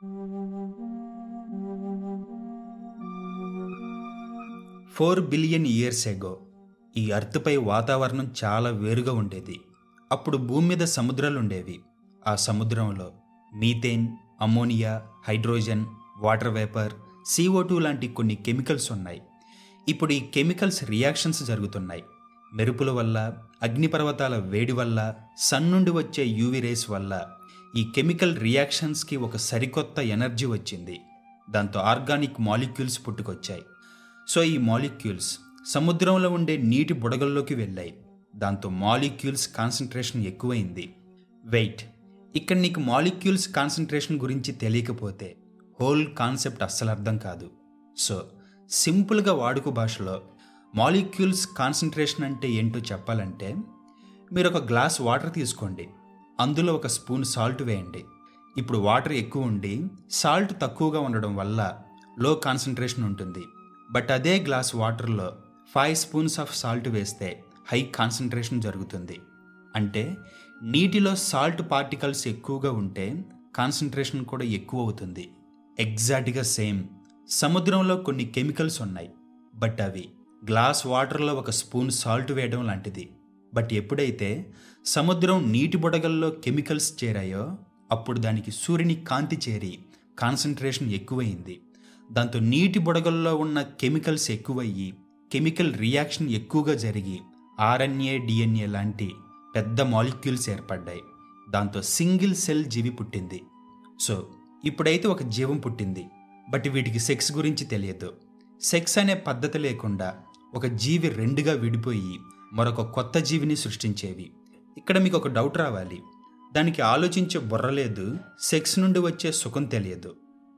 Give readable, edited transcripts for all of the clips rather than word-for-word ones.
$4 billion ఎగో ఈ అర్త్పై వాతావరణం చాలా వేరుగా ఉండేది. అప్పుడు భూమి మీద సముద్రాలు ఉండేవి. ఆ సముద్రంలో methane, ammonia, hydrogen, water vapour, CO2 లాంటి కొన్ని కెమికల్స్ ఉన్నాయి. ఇప్పుడు ఈ కెమికల్స్ రియాక్షన్స్ జరుగుతున్నాయి. మెరుపుల వల్ల, అగ్నిపర్వతాల వేడి వల్ల, సన్ నుండి వచ్చే యూవీ రేస్ వల్ల ఈ కెమికల్ రియాక్షన్స్కి ఒక సరికొత్త ఎనర్జీ వచ్చింది. దాంతో ఆర్గానిక్ మాలిక్యూల్స్ పుట్టుకొచ్చాయి. సో ఈ మాలిక్యూల్స్ సముద్రంలో ఉండే నీటి బుడగల్లోకి వెళ్ళాయి. దాంతో మాలిక్యూల్స్ కాన్సంట్రేషన్ ఎక్కువైంది. వెయిట్, ఇక్కడ నీకు మాలిక్యూల్స్ కాన్సంట్రేషన్ గురించి తెలియకపోతే హోల్ కాన్సెప్ట్ అస్సలు అర్థం కాదు. సో సింపుల్గా వాడుక భాషలో మాలిక్యూల్స్ కాన్సంట్రేషన్ అంటే ఏంటో చెప్పాలంటే, మీరు ఒక గ్లాస్ వాటర్ తీసుకోండి, అందులో ఒక స్పూన్ సాల్ట్ వేయండి. ఇప్పుడు వాటర్ ఎక్కువ ఉండి సాల్ట్ తక్కువగా ఉండడం వల్ల లో కాన్సంట్రేషన్ ఉంటుంది. బట్ అదే గ్లాస్ వాటర్లో 5 స్పూన్స్ ఆఫ్ సాల్ట్ వేస్తే హై కాన్సంట్రేషన్ జరుగుతుంది. అంటే నీటిలో సాల్ట్ పార్టికల్స్ ఎక్కువగా ఉంటే కాన్సంట్రేషన్ కూడా ఎక్కువ అవుతుంది. ఎగ్జాక్ట్గా సేమ్ సముద్రంలో కొన్ని కెమికల్స్ ఉన్నాయి, బట్ అవి గ్లాస్ వాటర్లో ఒక స్పూన్ సాల్ట్ వేయడం లాంటిది. బట్ ఎప్పుడైతే సముద్రం నీటి బుడగల్లో కెమికల్స్ చేరాయో అప్పుడు దానికి సూర్యుని కాంతి చేరి కాన్సంట్రేషన్ ఎక్కువయింది. దాంతో నీటి బుడగల్లో ఉన్న కెమికల్స్ ఎక్కువయ్యి కెమికల్ రియాక్షన్ ఎక్కువగా జరిగి RNA, DNA లాంటి పెద్ద మాలిక్యూల్స్ ఏర్పడ్డాయి. దాంతో సింగిల్ సెల్ జీవి పుట్టింది. సో ఇప్పుడైతే ఒక జీవం పుట్టింది, బట్ వీటికి సెక్స్ గురించి తెలియదు. సెక్స్ అనే పద్ధతి లేకుండా ఒక జీవి రెండుగా విడిపోయి మరొక కొత్త జీవిని సృష్టించేవి. ఇక్కడ మీకు ఒక డౌట్ రావాలి, దానికి ఆలోచించే బుర్ర లేదు, సెక్స్ నుండి వచ్చే సుఖం తెలియదు,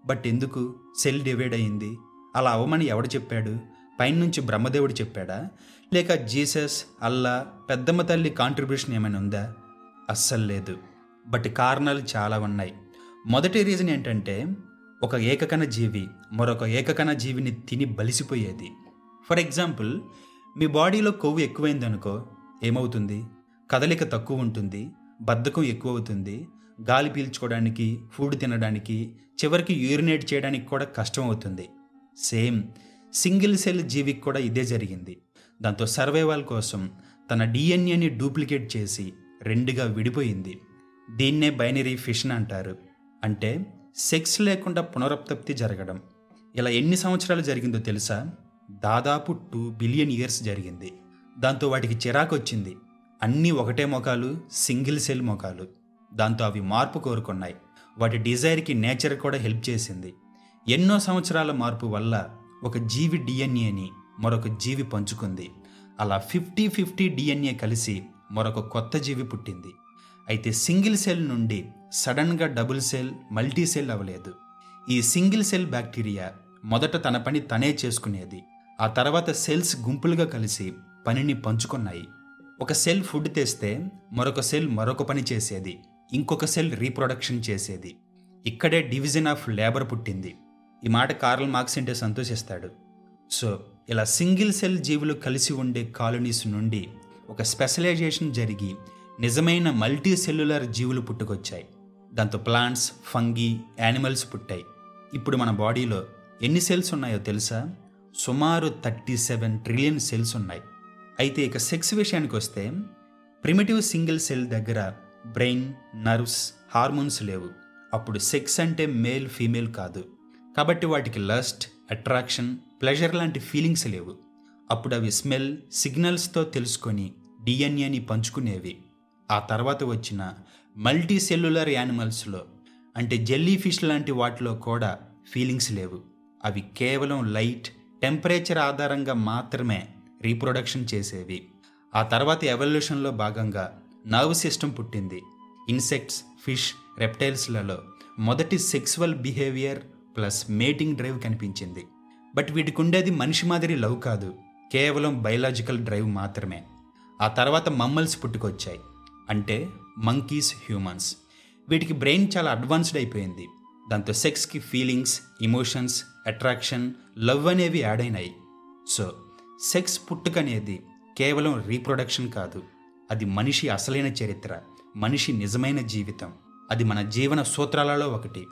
బట్ ఎందుకు సెల్ డివైడ్ అయింది? అలా అవ్వమని ఎవడు చెప్పాడు? పైనుంచి బ్రహ్మదేవుడు చెప్పాడా? లేక జీసస్, అల్లా, పెద్దమ్మ తల్లి కాంట్రిబ్యూషన్ ఏమైనా ఉందా? అస్సలు లేదు. బట్ కారణాలు చాలా ఉన్నాయి. మొదటి రీజన్ ఏంటంటే, ఒక ఏకకణ జీవి మరొక ఏకకణ జీవిని తిని బలిసిపోయేది. ఫర్ ఎగ్జాంపుల్, మీ బాడీలో కొవ్వు ఎక్కువైందనుకో, ఏమవుతుంది? కదలిక తక్కువ ఉంటుంది, బద్ధకం ఎక్కువ అవుతుంది, గాలి పీల్చుకోవడానికి, ఫుడ్ తినడానికి, చివరికి యూరినేట్ చేయడానికి కూడా కష్టం అవుతుంది. సేమ్ సింగిల్ సెల్ జీవికి కూడా ఇదే జరిగింది. దాంతో సర్వైవల్ కోసం తన DNAని డూప్లికేట్ చేసి రెండుగా విడిపోయింది. దీన్నే బైనరీ ఫిషన్ అంటారు. అంటే సెక్స్ లేకుండా పునరుత్పత్తి జరగడం. ఇలా ఎన్ని సంవత్సరాలు జరిగిందో తెలుసా? దాదాపు 2 బిలియన్ ఇయర్స్ జరిగింది. దాంతో వాటికి చిరాకు వచ్చింది. అన్నీ ఒకటే మొఖాలు, సింగిల్ సెల్ మొఖాలు. దాంతో అవి మార్పు కోరుకున్నాయి. వాటి డిజైర్కి నేచర్ కూడా హెల్ప్ చేసింది. ఎన్నో సంవత్సరాల మార్పు వల్ల ఒక జీవి DNAని మరొక జీవి పంచుకుంది. అలా 50-50 DNA కలిసి మరొక కొత్త జీవి పుట్టింది. అయితే సింగిల్ సెల్ నుండి సడన్గా డబుల్ సెల్, మల్టీ సెల్ అవ్వలేదు. ఈ సింగిల్ సెల్ బ్యాక్టీరియా మొదట తన పని తనే చేసుకునేది. ఆ తర్వాత సెల్స్ గుంపులుగా కలిసి పనిని పంచుకున్నాయి. ఒక సెల్ ఫుడ్ తెస్తే మరొక సెల్ మరొక పని చేసేది, ఇంకొక సెల్ రీప్రొడక్షన్ చేసేది. ఇక్కడే డివిజన్ ఆఫ్ లేబర్ పుట్టింది. ఈ మాట కార్ల్ మార్క్స్ అంటే సంతోషిస్తాడు. సో ఇలా సింగిల్ సెల్ జీవులు కలిసి ఉండే కాలనీస్ నుండి ఒక స్పెషలైజేషన్ జరిగి నిజమైన మల్టీ సెల్యులర్ జీవులు పుట్టుకొచ్చాయి. దాంతో ప్లాంట్స్, ఫంగీ, యానిమల్స్ పుట్టాయి. ఇప్పుడు మన బాడీలో ఎన్ని సెల్స్ ఉన్నాయో తెలుసా? సుమారు 37 ట్రిలియన్ సెల్స్ ఉన్నాయి. అయితే ఇక సెక్స్ విషయానికి వస్తే, ప్రిమిటివ్ సింగిల్ సెల్ దగ్గర బ్రెయిన్, నర్వ్స్, హార్మోన్స్ లేవు. అప్పుడు సెక్స్ అంటే మేల్ ఫీమేల్ కాదు. కాబట్టి వాటికి లస్ట్, అట్రాక్షన్, ప్లెజర్ లాంటి ఫీలింగ్స్ లేవు. అప్పుడు అవి స్మెల్, సిగ్నల్స్తో తెలుసుకొని DNAని పంచుకునేవి. ఆ తర్వాత వచ్చిన మల్టీ సెల్యులర్ యానిమల్స్లో, అంటే జెల్లీ ఫిష్ లాంటి వాటిలో కూడా ఫీలింగ్స్ లేవు. అవి కేవలం లైట్, టెంపరేచర్ ఆధారంగా మాత్రమే రీప్రొడక్షన్ చేసేవి. ఆ తర్వాత ఎవల్యూషన్లో భాగంగా నర్వ్ సిస్టమ్ పుట్టింది. ఇన్సెక్ట్స్, ఫిష్, రెప్టైల్స్లలో మొదటి sexual behaviour plus mating drive కనిపించింది. బట్ వీటికి ఉండేది మనిషి మాదిరి లవ్ కాదు, కేవలం బయలాజికల్ డ్రైవ్ మాత్రమే. ఆ తర్వాత మమ్మల్స్ పుట్టుకొచ్చాయి, అంటే మంకీస్, హ్యూమన్స్. వీటికి బ్రెయిన్ చాలా అడ్వాన్స్డ్ అయిపోయింది. దాంతో సెక్స్కి ఫీలింగ్స్, ఇమోషన్స్, అట్రాక్షన్, లవ్ అనేవి యాడ్ అయినాయి. సో సెక్స్ పుట్టుకనేది కేవలం రీప్రొడక్షన్ కాదు, అది మనిషి అసలైన చరిత్ర, మనిషి నిజమైన జీవితం. అది మన జీవన సూత్రాలలో ఒకటి.